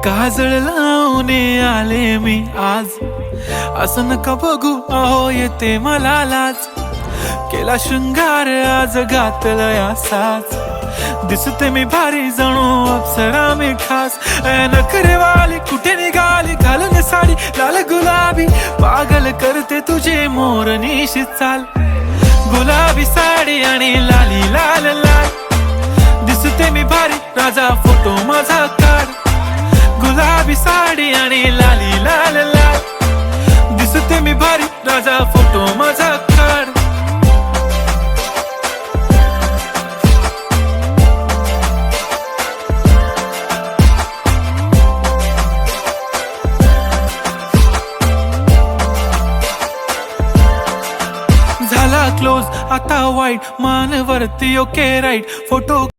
काजळ लावून आले मी आज, असं नका बघू अहो येते मला लाज. केला शृंगार आज घातला साज, दिसते मी भारी जणू अप्सरा मी खास. नखरेवाली कुठे निघाली घालून साडी लाल गुलाबी, पागल करते तुझे मोरनीशी चाल. गुलाबी साडी आणि लाली लाल लाल, दिसते मी भारी राजा फोटो माझा काढ. गुलाबी साडी आणि लाली लाल लाल, दिसते मी भारी राजा फोटो माझा काढ. झाला क्लोज आता वाईट मान वरती ओके राईट फोटो